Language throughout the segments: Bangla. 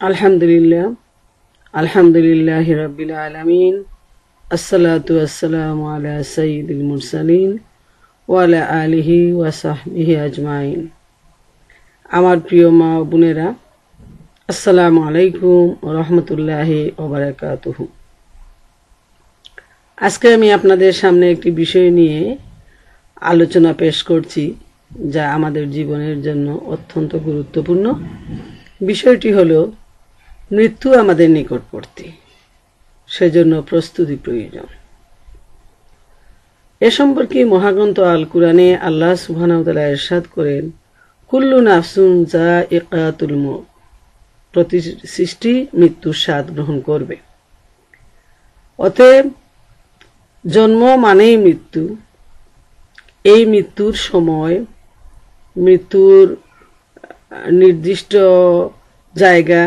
আলহামদুলিল্লাহ আলহামদুলিল্লাহি রাব্বিল আলামিন আসসালাতু ওয়াসসালামু আলা সাইয়্যিদিল মুরসালিন ওয়া আলা আলিহি ওয়া সাহবিহি আজমাইন। আমার প্রিয় মা ও বোনেরা, আসসালামু আলাইকুম ওয়া রাহমাতুল্লাহি ওয়া বারাকাতুহু। আজকে আমি আপনাদের সামনে একটি বিষয় নিয়ে আলোচনা পেশ করছি, যা আমাদের জীবনের জন্য অত্যন্ত গুরুত্বপূর্ণ। বিষয়টি হলো মৃত্যু আমাদের নিকটবর্তী, সেজন্য প্রস্তুতি প্রয়োজন। এ সম্পর্কে মহাগ্রন্থ আল কুরআনে আল্লাহ সুবহানাহু ওয়া তাআলা ইরশাদ করেন, কুল্লু নাফসুন যায়িকাতুল মউত, প্রতি সৃষ্টি মৃত্যুর স্বাদ গ্রহণ করবে। অতএব জন্ম মানেই মৃত্যু। এই মৃত্যুর সময়, মৃত্যুর নির্দিষ্ট জায়গা,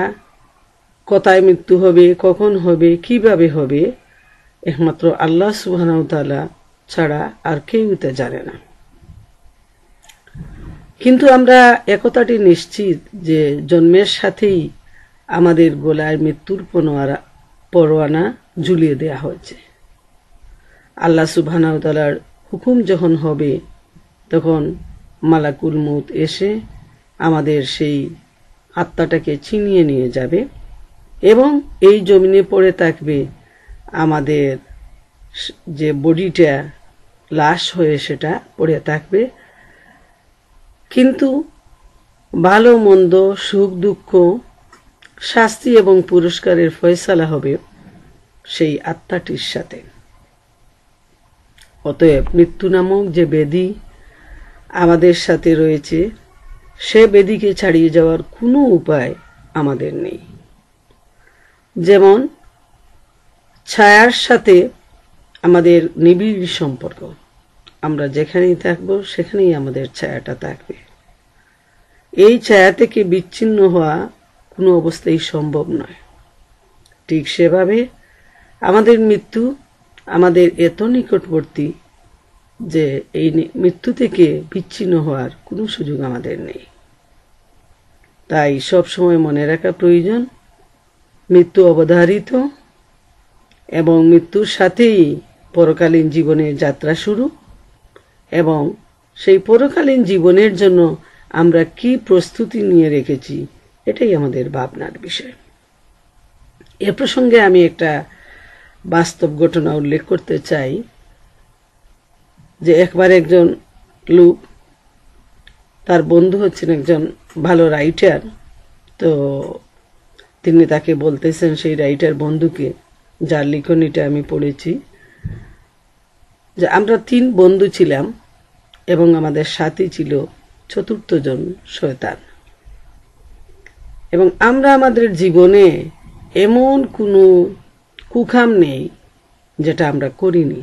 কোথায় মৃত্যু হবে, কখন হবে, কিভাবে হবে, একমাত্র আল্লাহ সুবহানাহু ওয়া তাআলা ছাড়া আর কেউ তা জানে না। কিন্তু আমরা একথাটি নিশ্চিত যে জন্মের সাথেই আমাদের গলায় মৃত্যুর পরোয়ানা ঝুলিয়ে দেয়া হয়েছে। আল্লাহ সুবহানাহু ওয়া তাআলার হুকুম যখন হবে, তখন মালাকুল মউত এসে আমাদের সেই আত্মাটাকে ছিনিয়ে নিয়ে যাবে এবং এই জমিনে পড়ে থাকবে আমাদের যে বডিটা, লাশ হয়ে সেটা পড়ে থাকবে। কিন্তু ভালো মন্দ, সুখ দুঃখ, শাস্তি এবং পুরস্কারের ফয়সালা হবে সেই আত্মাটির সাথে। অতএব মৃত্যু নামক যে ব্যাধি আমাদের সাথে রয়েছে, সে ব্যাধিকে ছাড়িয়ে যাওয়ার কোনো উপায় আমাদের নেই। যেমন ছায়ার সাথে আমাদের নিবিড় সম্পর্ক, আমরা যেখানেই থাকবো সেখানেই আমাদের ছায়াটা থাকবে। এই ছায়া থেকে বিচ্ছিন্ন হওয়া কোনো অবস্থায় সম্ভব নয়। ঠিক সেভাবে আমাদের মৃত্যু আমাদের এত নিকটবর্তী যে এই মৃত্যু থেকে বিচ্ছিন্ন হওয়ার কোনো সুযোগ আমাদের নেই। তাই সব সময় মনে রাখা প্রয়োজন, মৃত্যু অবধারিত এবং মৃত্যুর সাথেই পরকালীন জীবনের যাত্রা শুরু, এবং সেই পরকালীন জীবনের জন্য আমরা কি প্রস্তুতি নিয়ে রেখেছি, এটাই আমাদের ভাবনার বিষয়। এ প্রসঙ্গে আমি একটা বাস্তব ঘটনা উল্লেখ করতে চাই যে একবার একজন লোক, তার বন্ধু হচ্ছেন একজন ভালো রাইটার, তো তিনি তাকে বলতেছেন, সেই রাইটার বন্ধুকে, যার লিখনীটা আমি পড়েছি, যে আমরা 3 বন্ধু ছিলাম এবং আমাদের সাথে ছিল 4th জন শয়তান, এবং আমরা আমাদের জীবনে এমন কোনো কুকাম নেই যেটা আমরা করিনি।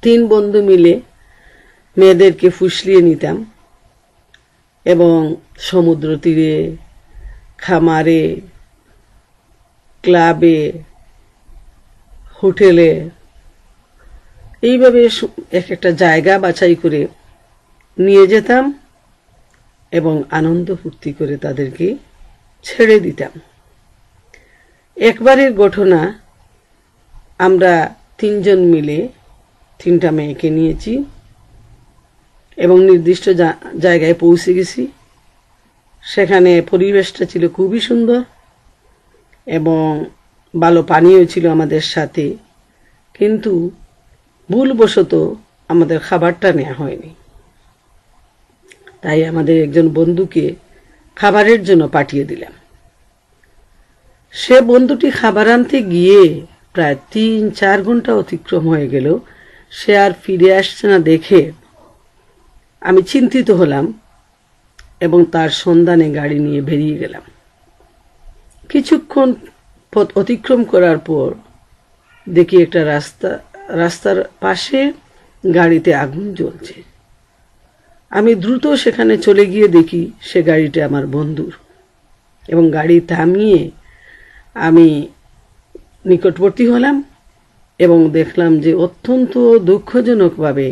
3 বন্ধু মিলে মেয়েদেরকে ফুসলিয়ে নিতাম এবং সমুদ্র তীরে, খামারে, ক্লাবে, হোটেলে, এইভাবে এক একটা জায়গা বাছাই করে নিয়ে যেতাম এবং আনন্দ ফুর্তি করে তাদেরকে ছেড়ে দিতাম। একবারের ঘটনা, আমরা 3 জন মিলে 3টা মেয়েকে নিয়েছি এবং নির্দিষ্ট জায়গায় পৌঁছে গেছি। সেখানে পরিবেশটা ছিল খুবই সুন্দর এবং ভালো পানীয় ছিল আমাদের সাথে, কিন্তু ভুলবশত আমাদের খাবারটা নেওয়া হয়নি। তাই আমাদের একজন বন্ধুকে খাবারের জন্য পাঠিয়ে দিলাম। সে বন্ধুটি খাবার আনতে গিয়ে প্রায় 3-4 ঘন্টা অতিক্রম হয়ে গেল, সে আর ফিরে আসছে না দেখে আমি চিন্তিত হলাম এবং তার সন্ধানে গাড়ি নিয়ে বেরিয়ে গেলাম। কিছুক্ষণ পথ অতিক্রম করার পর দেখি একটা রাস্তার পাশে গাড়িতে আগুন জ্বলছে। আমি দ্রুত সেখানে চলে গিয়ে দেখি সে গাড়িটা আমার বন্ধুর, এবং গাড়ি থামিয়ে আমি নিকটবর্তী হলাম এবং দেখলাম যে অত্যন্ত দুঃখজনকভাবে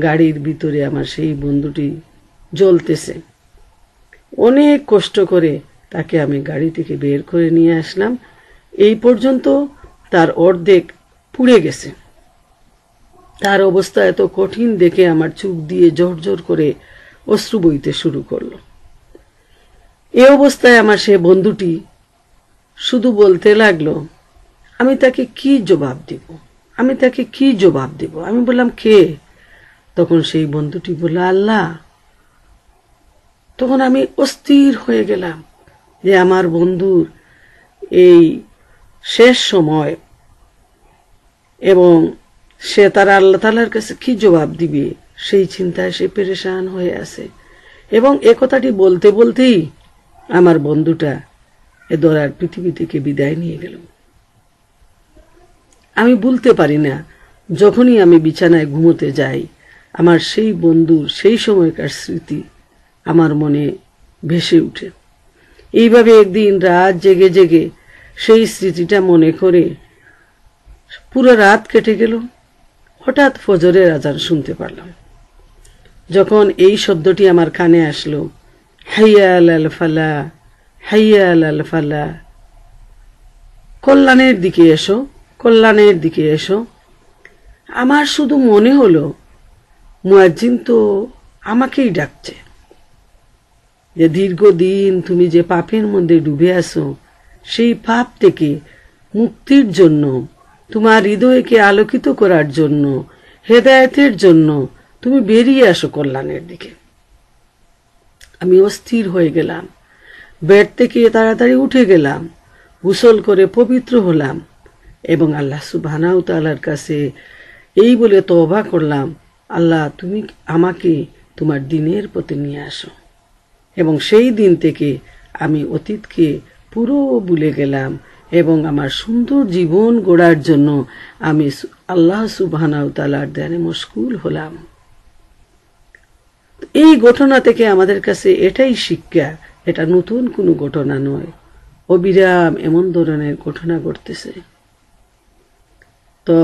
গাড়ির ভিতরে আমার সেই বন্ধুটি জ্বলতেছে। অনেক কষ্ট করে তাকে আমি গাড়ি থেকে বের করে নিয়ে আসলাম। এই পর্যন্ত তার অর্ধেক পুড়ে গেছে। তার অবস্থা এত কঠিন দেখে আমার চোখ দিয়ে জোর করে অশ্রু বইতে শুরু করলো। এই অবস্থায় আমার সে বন্ধুটি শুধু বলতে লাগলো, আমি তাকে কি জবাব দিব, আমি তাকে কি জবাব দিব। আমি বললাম, কে? তখন সেই বন্ধুটি বলল, আল্লাহ। তখন আমি অস্থির হয়ে গেলাম যে আমার বন্ধুর এই শেষ সময় এবং সে তার আল্লাহ তাআলার কাছে কি জবাব দিবে সেই চিন্তায় সে পেরেশান হয়ে আছে। এবং এ কথাটি বলতে বলতেই আমার বন্ধুটা এ দরার পৃথিবী থেকে বিদায় নিয়ে গেল। আমি ভুলতে পারি না, যখনই আমি বিছানায় ঘুমোতে যাই আমার সেই বন্ধুর সেই সময়কার স্মৃতি আমার মনে ভেসে উঠে। এইভাবে একদিন রাত জেগে জেগে সেই স্মৃতিটা মনে করে পুরো রাত কেটে গেল। হঠাৎ ফজরের আজান শুনতে পারলাম। যখন এই শব্দটি আমার কানে আসলো, হাইয়া আলাল ফালা, হাইয়া আলাল ফালা, কল্যাণের দিকে এসো, কল্যাণের দিকে এসো, আমার শুধু মনে হলো মুয়াজ্জিন তো আমাকেই ডাকছে, যে দীর্ঘদিন তুমি যে পাপের মধ্যে ডুবে আছো সেই পাপ থেকে মুক্তির জন্য, তোমার হৃদয়কে আলোকিত করার জন্য, হেদায়েতের জন্য তুমি বেরিয়ে আসো কল্যাণের দিকে। আমি অস্থির হয়ে গেলাম। বেড থেকে তাড়াতাড়ি উঠে গেলাম, গোসল করে পবিত্র হলাম এবং আল্লাহ সুবহানাহু তাআলার কাছে এই বলে তওবা করলাম, আল্লাহ তুমি আমাকে তোমার দ্বীনের পথে নিয়ে আসো। এবং সেই দিন থেকে আমি অতীতকে পুরো ভুলে গেলাম এবং আমার সুন্দর জীবন গড়ার জন্য আমি আল্লাহ সুবহানাহু তাআলার ধ্যানে মশগুল হলাম। এই ঘটনা থেকে আমাদের কাছে এটাই শিক্ষা, এটা নতুন কোনো ঘটনা নয়, অবিরাম এমন ধরনের ঘটনা ঘটতেছে। তো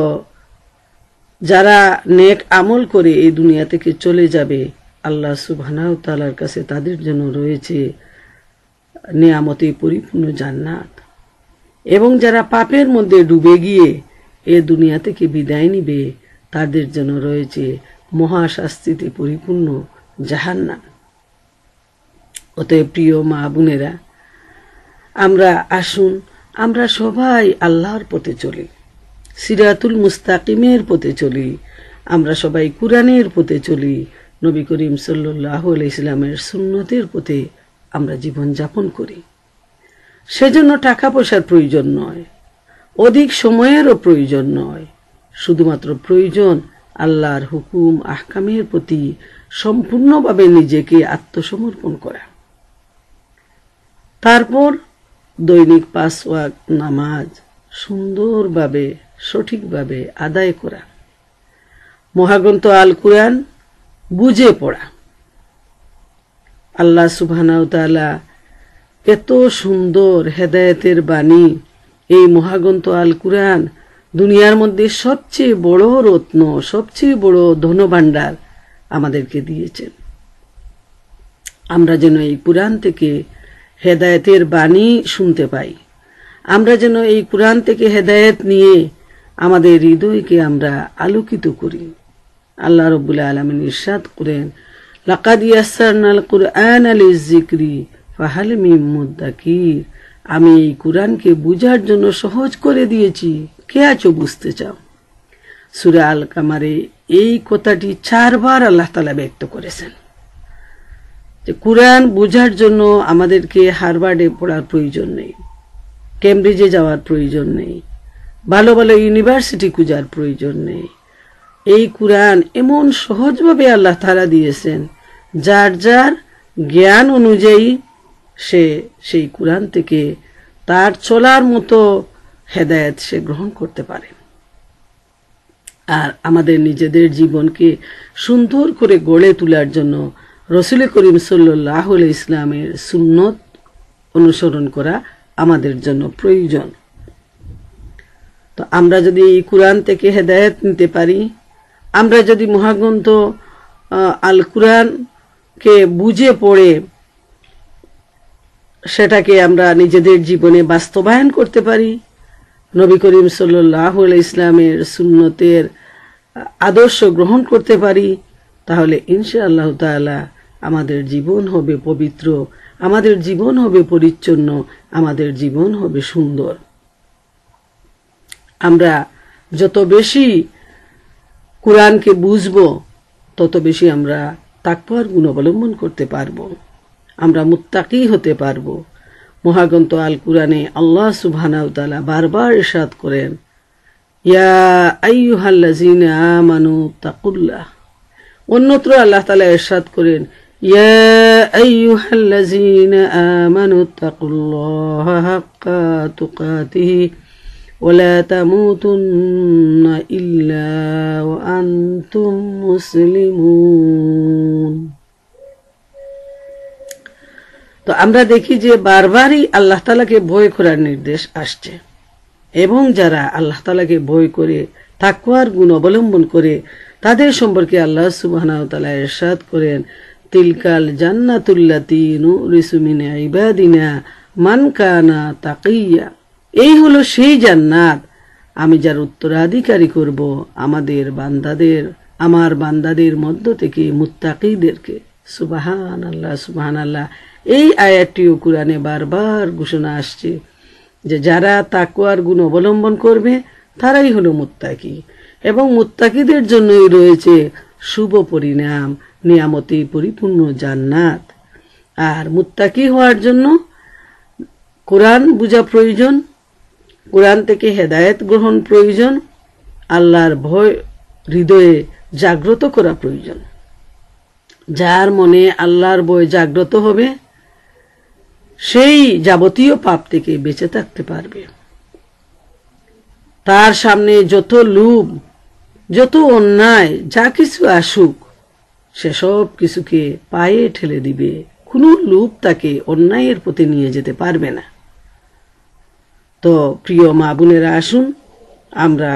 যারা নেক আমল করে এই দুনিয়া থেকে চলে যাবে, আল্লাহ সুবহানাহু তাআলার কাছে তাদের জন্য রয়েছে নিয়ামতে পরিপূর্ণ জান্নাত। এবং যারা পাপের মধ্যে ডুবে গিয়ে এ দুনিয়া থেকে বিদায় নিবে, তাদের জন্য রয়েছে মহাশাস্তিতে পরিপূর্ণ জাহান্নাম। অতএব প্রিয় মা বোনেরা, আমরা আসুন আমরা সবাই আল্লাহর পথে চলি, সিরাতুল মুস্তাকিমের পথে চলি, আমরা সবাই কুরআনের পথে চলি, নবী করিম সাল্লাল্লাহু আলাইহি সাল্লামের সুন্নতের পথে আমরা জীবন যাপন করি। সেজন্য টাকা পয়সার প্রয়োজন নয়, অধিক সময়েরও প্রয়োজন নয়, শুধুমাত্র প্রয়োজন আল্লাহর হুকুম আহকামের প্রতি সম্পূর্ণভাবে নিজেকে আত্মসমর্পণ করা। তারপর দৈনিক 5 ওয়াক্ত নামাজ সুন্দরভাবে সঠিকভাবে আদায় করা, মহাগ্রন্থ আল কুরআন বুঝে পড়া। আল্লাহ সুবহানাহু তাআলা এত সুন্দর হেদায়েতের বাণী, এই মহাগ্রন্থ আল কুরআন দুনিয়ার মধ্যে সবচেয়ে বড় রত্ন, সবচেয়ে বড় ধনভাণ্ডার আমাদেরকে দিয়েছেন। আমরা যেন এই কুরআন থেকে হেদায়েতের বাণী শুনতে পাই, আমরা যেন এই কুরআন থেকে হেদায়েত নিয়ে আমাদের হৃদয়কে আমরা আলোকিত করি। আল্লাহ রাব্বুল আলামিন ইরশাদ করেন, লাকাদ ইয়াসসারনাল কুরআনা লিযিকরি ফাহাল মিন মুদ্দাকির। আমি এই কুরআনকে বুঝার জন্য সহজ করে দিয়েছি, কে আছো বুঝতে চাও? সূরা আল কামারে এই কথাটি 4 বার আল্লাহ তাআলা ব্যক্ত করেছেন যে কুরআন বুঝার জন্য আমাদেরকে হার্ভার্ডে পড়ার প্রয়োজন নেই, কেমব্রিজে যাওয়ার প্রয়োজন নেই, ভালো ভালো ইউনিভার্সিটি খুঁজার প্রয়োজন নেই। এই কুরআন এমন সহজভাবে আল্লাহ তাআলা দিয়েছেন, যার যার জ্ঞান অনুযায়ী সে সেই কুরআন থেকে তার চলার মতো হেদায়েত সে গ্রহণ করতে পারে। আর আমাদের নিজেদের জীবনকে সুন্দর করে গড়ে তোলার জন্য রাসূল করিম সাল্লাল্লাহু আলাইহি ইসলামের সুন্নত অনুসরণ করা আমাদের জন্য প্রয়োজন। তো আমরা যদি এই কুরআন থেকে হেদায়েত নিতে পারি, আমরা যদি মহাগ্রন্থ আল কুরআনকে বুঝে পড়ে সেটাকে আমরা নিজেদের জীবনে বাস্তবায়ন করতে পারি, নবী করিম সাল্লাল্লাহু আলাইহি ইসলামের সুন্নতের আদর্শ গ্রহণ করতে পারি, তাহলে ইনশাআল্লাহ তাআলা আমাদের জীবন হবে পবিত্র, আমাদের জীবন হবে পরিচ্ছন্ন, আমাদের জীবন হবে সুন্দর। আমরা যত বেশি কোরআনকে বুঝবো তত বেশি আমরা তাকওয়ার গুণ অবলম্বন করতে পারবো, আমরা মুত্তাকি হতে পারবো। মহাগ্রন্থ আল কুরআনে আল্লাহ সুবহানাহু ওয়া তাআলা বারবার ইরশাদ করেন, ইয়া আইয়ুহাল্লাযীনা আমানু তাকুল্লাহ। অন্যত্র আল্লাহ তাআলা ইরশাদ করেন, ইয়া আইয়ুহাল্লাযীনা আমানু তাকুল্লাহা হাক্কা তুকাতিহি ওয়া লা তামুতুন্না ইল্লা ওয়া আনতুম মুসলিমুন। তো আমরা দেখি যে বারবারই আল্লাহ তাআলাকে ভয় করার নির্দেশ আসছে, এবং যারা আল্লাহ তাআলাকে ভয় করে তাকওয়ার গুণ অবলম্বন করে তাদের সম্পর্কে আল্লাহ সুবহানাহু ওয়া তাআলা ইরশাদ করেন, তিলকাল জান্নাতুল্লাতী নুরিসু মিন ইবাদিনা মান কানা তাকিয়া। এই হলো সেই জান্নাত আমি যার উত্তরাধিকারী করব আমার বান্দাদের মধ্য থেকে মুত্তাকিদেরকে। সুবহানাল্লাহ, সুবহানাল্লাহ। এই আয়াতটিও কুরআনে বারবার ঘোষণা আসছে যে যারা তাকওয়ার গুণ অবলম্বন করবে তারাই হলো মুত্তাকি, এবং মুত্তাকিদের জন্যই রয়েছে শুভ পরিণাম, নিয়ামতে পরিপূর্ণ জান্নাত। আর মুত্তাকি হওয়ার জন্য কোরআন বুঝা প্রয়োজন, কোরআন থেকে হেদায়েত গ্রহণ প্রয়োজন, আল্লাহর ভয় হৃদয়ে জাগ্রত করা প্রয়োজন। যার মনে আল্লাহর ভয় জাগ্রত হবে সেই যাবতীয় পাপ থেকে বেঁচে থাকতে পারবে। তার সামনে যত লোভ, যত অন্যায়, যা কিছু আসুক সেসব কিছুকে পায়ে ঠেলে দিবে, কোনো লোভ তাকে অন্যায়ের পথে নিয়ে যেতে পারবে না। তো প্রিয় মা বোনেরা, আসুন আমরা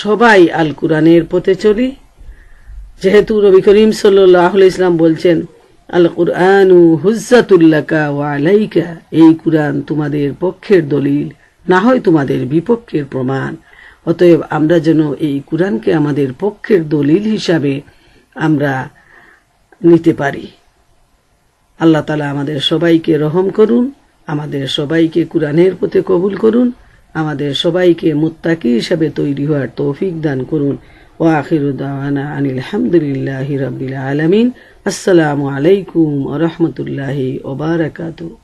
সবাই আল কুরআনের পথে চলি। যেহেতু নবী করিম সাল্লাল্লাহু আলাইহি ওয়াসাল্লাম বলছেন, আল কুরআনু হুজ্জাতুল লাকা ওয়া আলাইকা, এই কুরআন তোমাদের পক্ষের দলিল, না হয় তোমাদের বিপক্ষের প্রমাণ। অতএব আমরা যেন এই কুরআনকে আমাদের পক্ষের দলিল হিসাবে আমরা নিতে পারি। আল্লাহ তাআলা আমাদের সবাইকে রহম করুন, আমাদের সবাইকে কুরআনের পথে কবুল করুন, আমাদের সবাইকে মুত্তাকি হিসাবে তৈরি হওয়ার তৌফিক দান করুন। ওয়া আখিরু দাওয়ানা আনিল হামদুলিল্লাহি রাব্বিল আলামিন। আসসালামু আলাইকুম ওয়া রাহমাতুল্লাহি ওয়া বারাকাতুহু।